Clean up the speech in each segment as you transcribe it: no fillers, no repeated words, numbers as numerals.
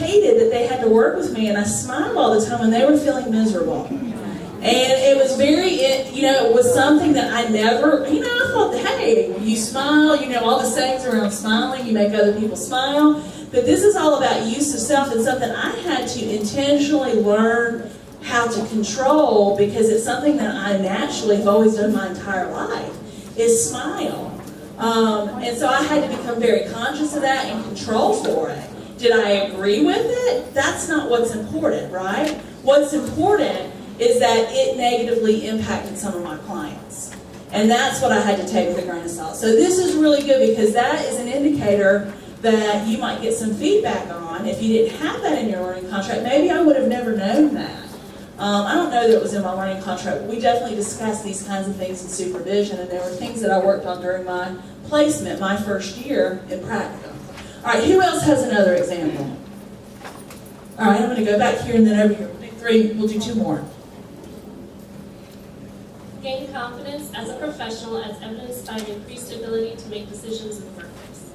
hated that they had to work with me, and I smiled all the time when they were feeling miserable. And it was it was something that I never, I thought, hey, you smile, all the sayings around smiling, you make other people smile. But this is all about use of self, and something I had to intentionally learn how to control, because it's something that I naturally have always done my entire life, is smile. And so I had to become very conscious of that and control for it. Did I agree with it? That's not what's important, right? What's important is that it negatively impacted some of my clients. And that's what I had to take with a grain of salt. So this is really good, because that is an indicator that you might get some feedback on. If you didn't have that in your learning contract, maybe I would have never known that. I don't know that it was in my learning contract, but we definitely discussed these kinds of things in supervision, and there were things that I worked on during my placement, my first year in practicum. All right, who else has another example? All right, I'm going to go back here and then over here. We'll do 2 more. Gain confidence as a professional as evidenced by an increased ability to make decisions in the workplace.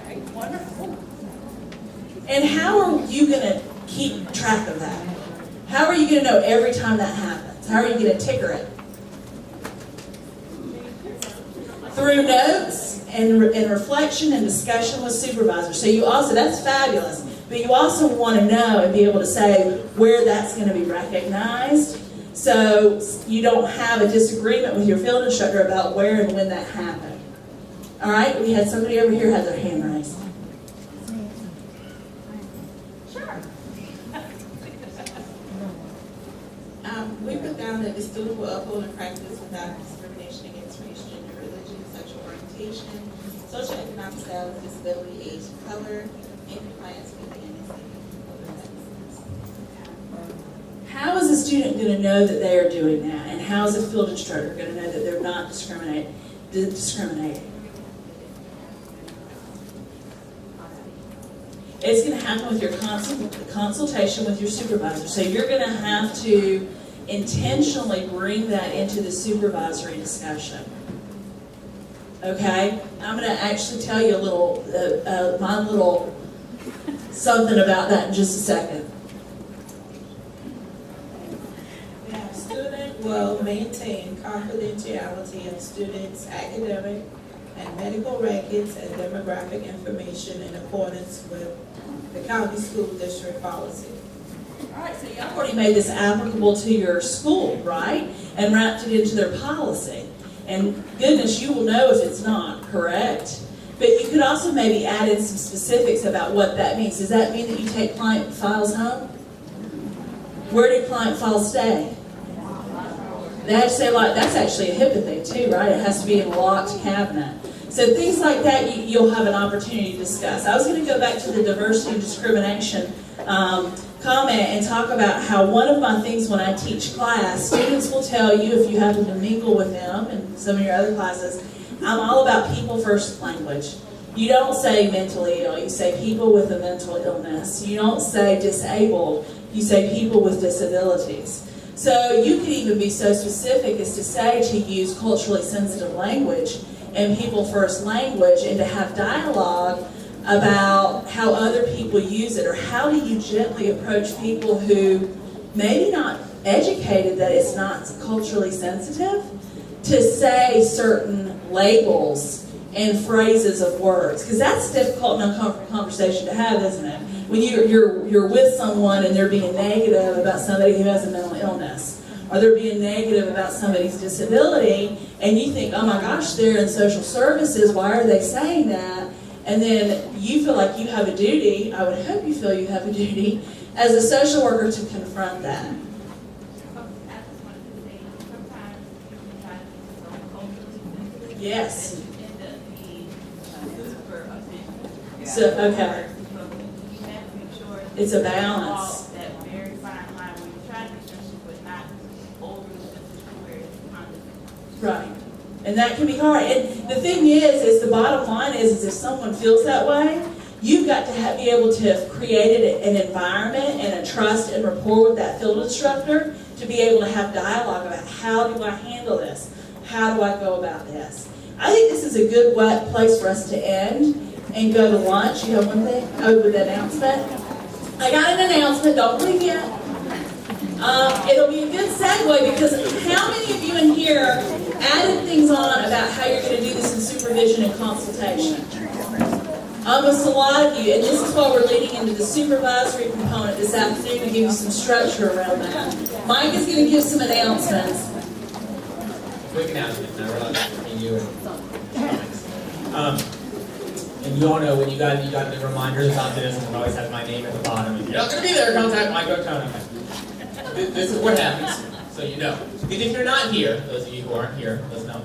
Okay, wonderful. And how are you going to keep track of that? How are you going to know every time that happens? How are you going to ticker it? Through notes and reflection and discussion with supervisors. So you also, that's fabulous, but you also want to know and be able to say where that's going to be recognized, so you don't have a disagreement with your field instructor about where and when that happened. All right, we had somebody over here had their hand raised. We put down that the student will uphold and practice without discrimination against race, gender, religion, sexual orientation, socioeconomic status, disability, age, color, in compliance with the NSA. How is a student going to know that they are doing that? And how is a field instructor going to know that they're not discriminating? It's going to happen with your consultation with your supervisor. So you're going to have to intentionally bring that into the supervisory discussion. Okay? I'm going to actually tell you a little, my little something about that in just a second. Now, student will maintain confidentiality of students' academic and medical records and demographic information in accordance with the county school district policy. All right, so y'all already made this applicable to your school, right? And wrapped it into their policy. And goodness, you will know if it's not, correct? But you could also maybe add in some specifics about what that means. Does that mean that you take client files home? Where do client files stay? They have to say, like, that's actually a HIPAA thing too, right? It has to be in a locked cabinet. So things like that you'll have an opportunity to discuss. I was going to go back to the diversity and discrimination comment and talk about how one of my things when I teach class, students will tell you, if you happen to mingle with them in some of your other classes, I'm all about people first language. You don't say mentally ill, you say people with a mental illness. You don't say disabled, you say people with disabilities. So you could even be so specific as to say to use culturally sensitive language and people first language, and to have dialogue about how other people use it, or how do you gently approach people who maybe not educated that it's not culturally sensitive, to say certain labels and phrases of words, because that's a difficult and uncomfortable conversation to have, isn't it? When you're with someone and they're being negative about somebody who has a mental illness, or they're being negative about somebody's disability, and you think, oh my gosh, they're in social services, why are they saying that? And then you feel like you have a duty, I would hope you feel you have a duty, as a social worker to confront that. Yes. So, okay. It's a balance. Right. And that can be hard. And the thing is the bottom line is if someone feels that way, you've got to be able to have created an environment and a trust and rapport with that field instructor to be able to have dialogue about how do I handle this? How do I go about this? I think this is a good place for us to end and go to lunch. You have one thing? Oh, with the announcement? I got an announcement, don't forget. It'll be a good segue because how many of you in here added things on about how you're going to do this in supervision and consultation? Almost a lot of you, and this is why we're leading into the supervisory component this afternoon to give you some structure around that. Mike is going to give some announcements. Quick announcement, I realize between you and you all know when you got the reminders about this, and it always has my name at the bottom. If you're not going to be there, contact Mike O'Tone. This is what happens, so you know. Because if you're not here, those of you who aren't here, let's know.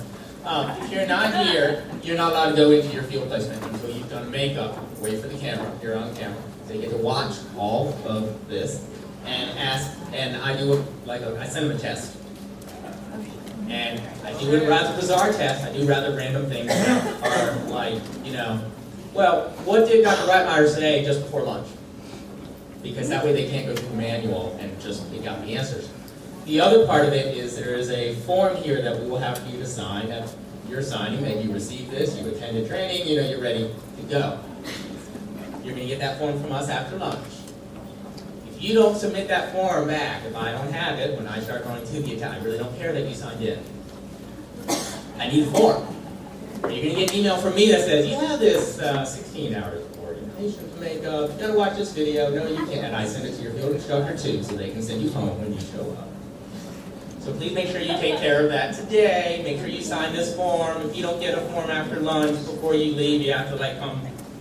If you're not here, you're not allowed to go into your field placement until you've done makeup. Wait for the camera. You're on camera. So you get to watch all of this and ask. And I do I send them a test. And I do a rather bizarre test. I do rather random things that are like, well, what did Dr. Reitmeyer say just before lunch? Because that way they can't go through the manual and just pick out the answers. The other part of it is there is a form here that we will have for you to sign. That you're signing that you received this, you attended training, you're ready to go. You're going to get that form from us after lunch. If you don't submit that form back, if I don't have it, when I start going to the account, I really don't care that you signed in. I need a form. Or you're going to get an email from me that says, you have this 16 hours of orientation to make up, you got to watch this video, no you can't. And I send it to your field instructor too, so they can send you home when you show up. So please make sure you take care of that today. Make sure you sign this form. If you don't get a form after lunch, before you leave, you have to come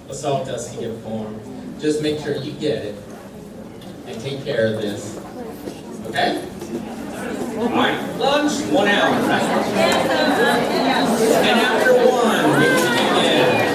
assault us to get a form. Just make sure you get it and take care of this. Okay? All right, lunch, 1 hour, right? And after 1, make sure you get it.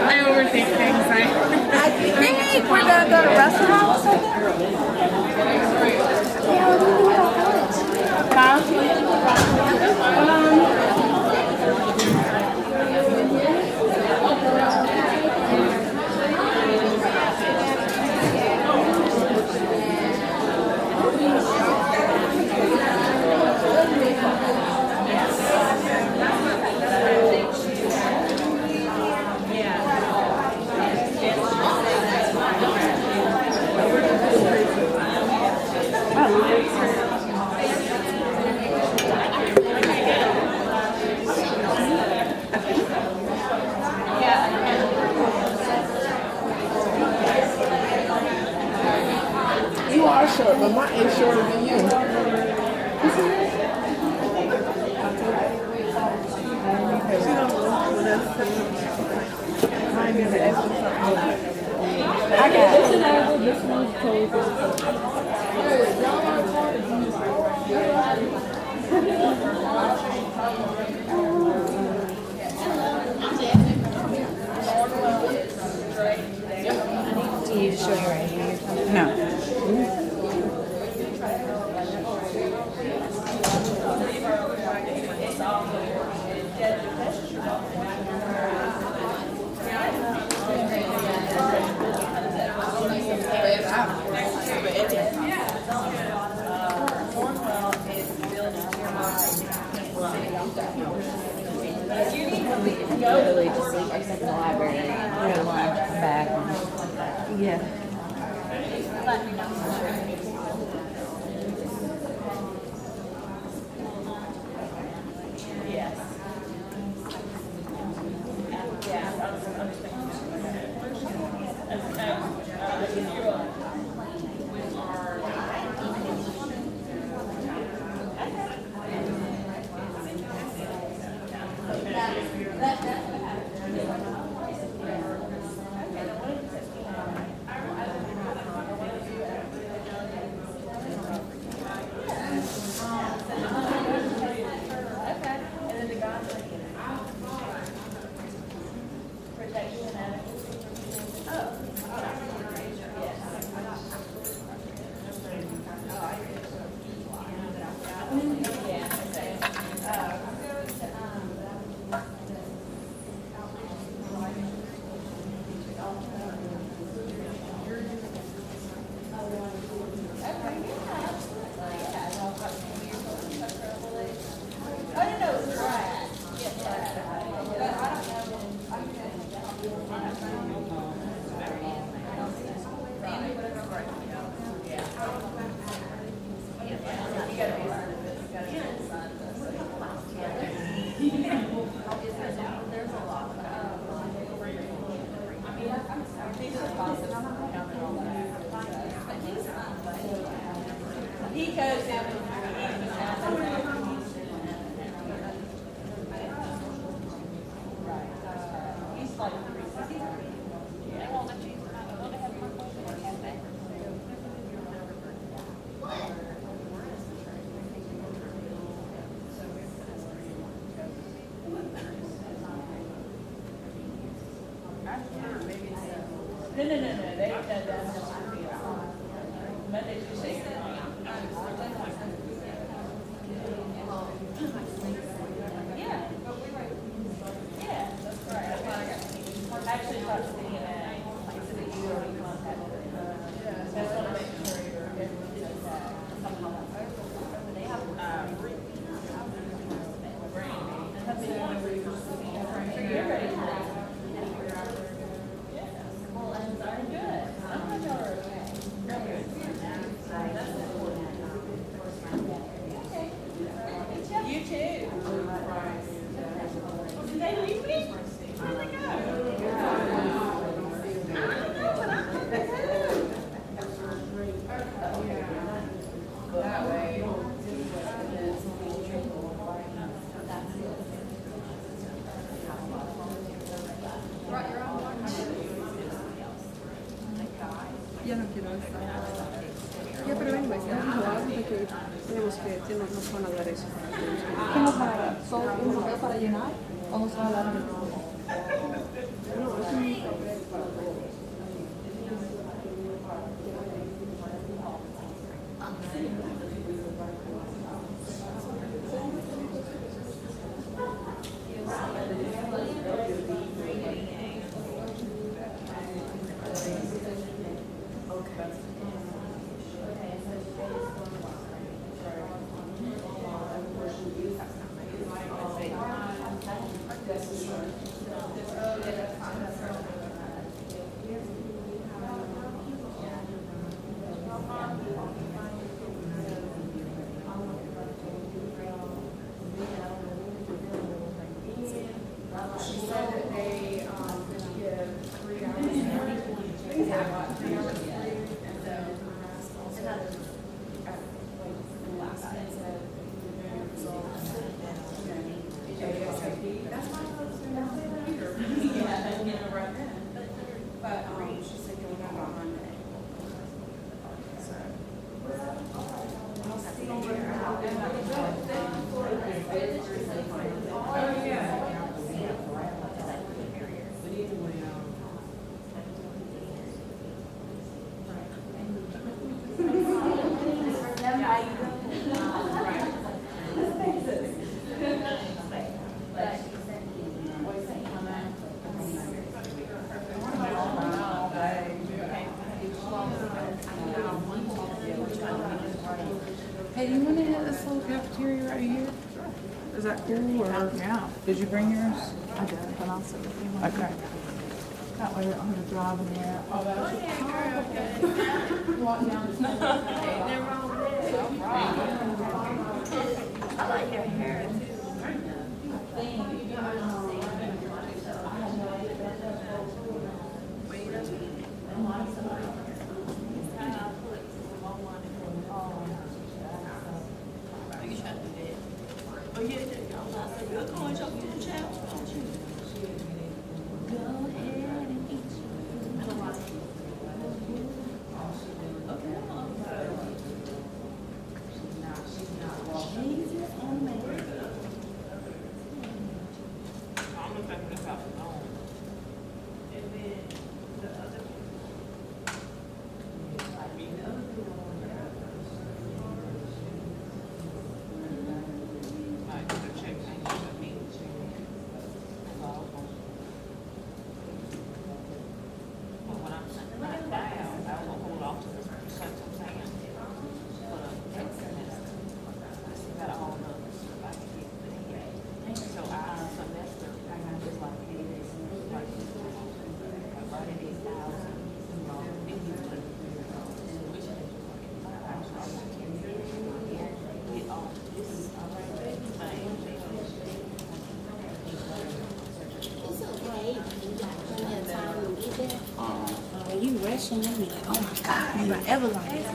I overthink things. Literally just leave our stuff in the library, go to lunch, come back, and yeah. Ya no quiero estar. Ya, pero venga, estamos jugando de que tenemos que nos van a dar eso. ¿Qué nos van a dar? ¿Solo un papel para llenar? ¿O nos van a dar? No, es un papel para todo. Hey, do you want to hit this little cafeteria right here? Is that cool? Or yeah. Did you bring yours? I don't, but I'll sit with you. Okay. That way I don't have to drive in there. Oh, that's walk down the I like your hair too. You rushing and be like, oh my God, am I ever like this?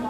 Well,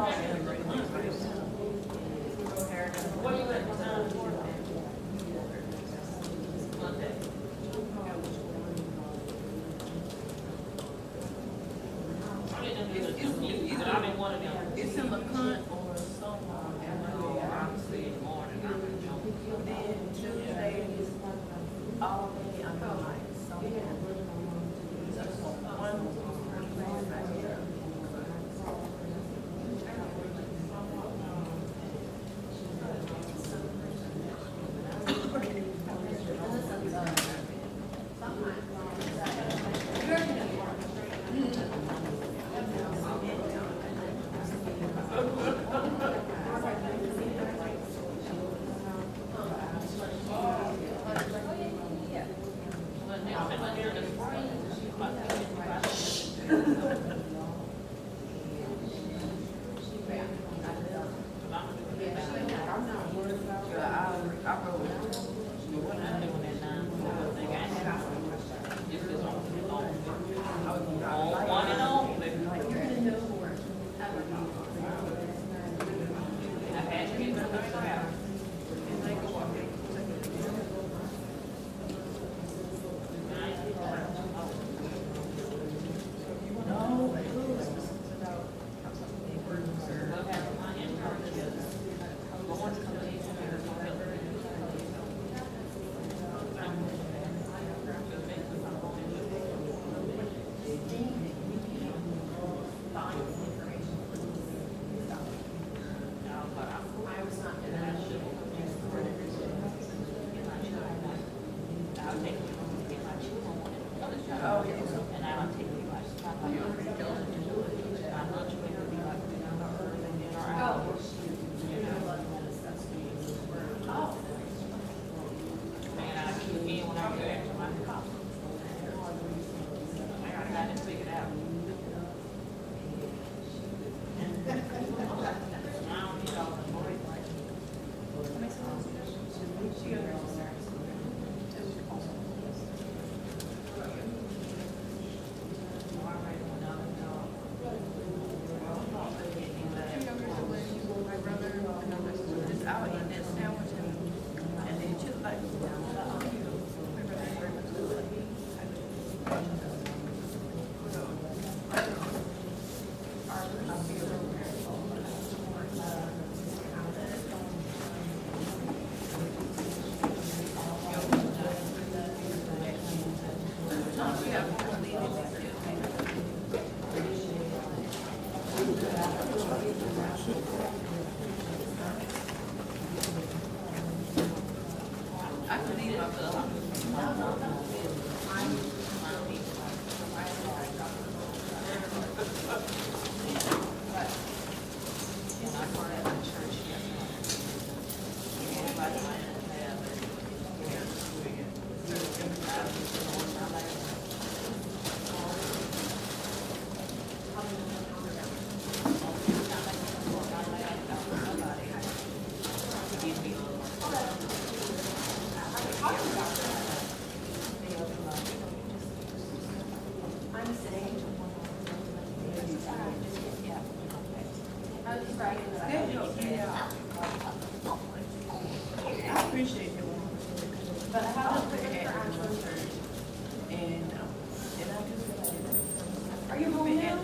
I appreciate it. But I have to put it at my church. And I just feel like, are you home now?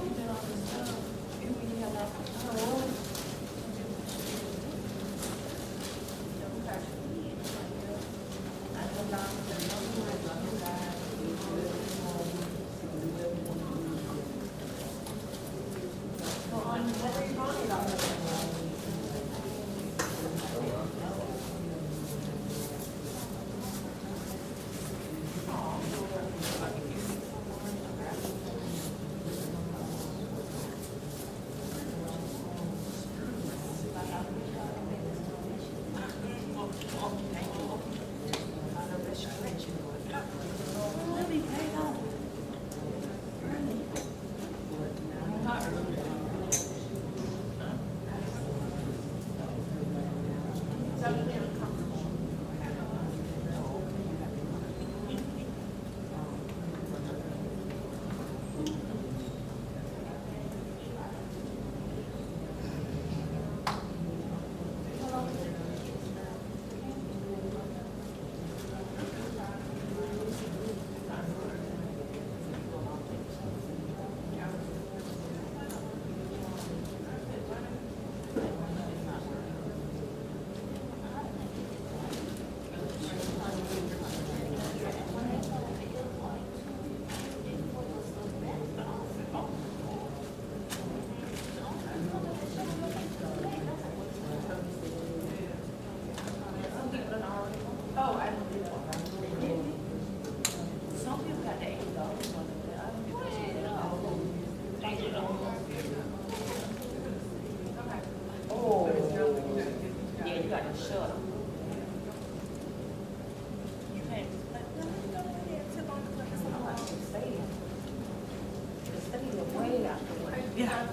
Yeah,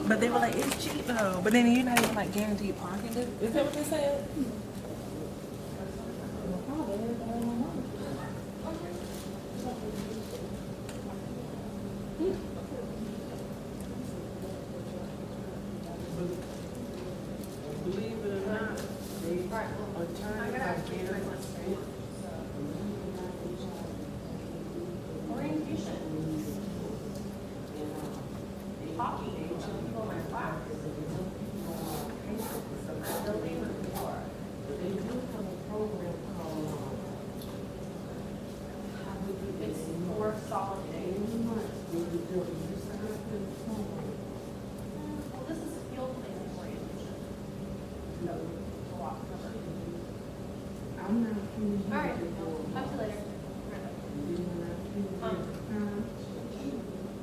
but they were like, it's cheap though. But then you're not even like guaranteed parking. Is that what they said? Believe it or not, they are trying to get Alright, talk to you later.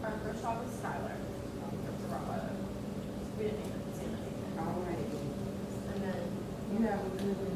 Our first stop was Skylar. We didn't even see anything. All right. And then You have a good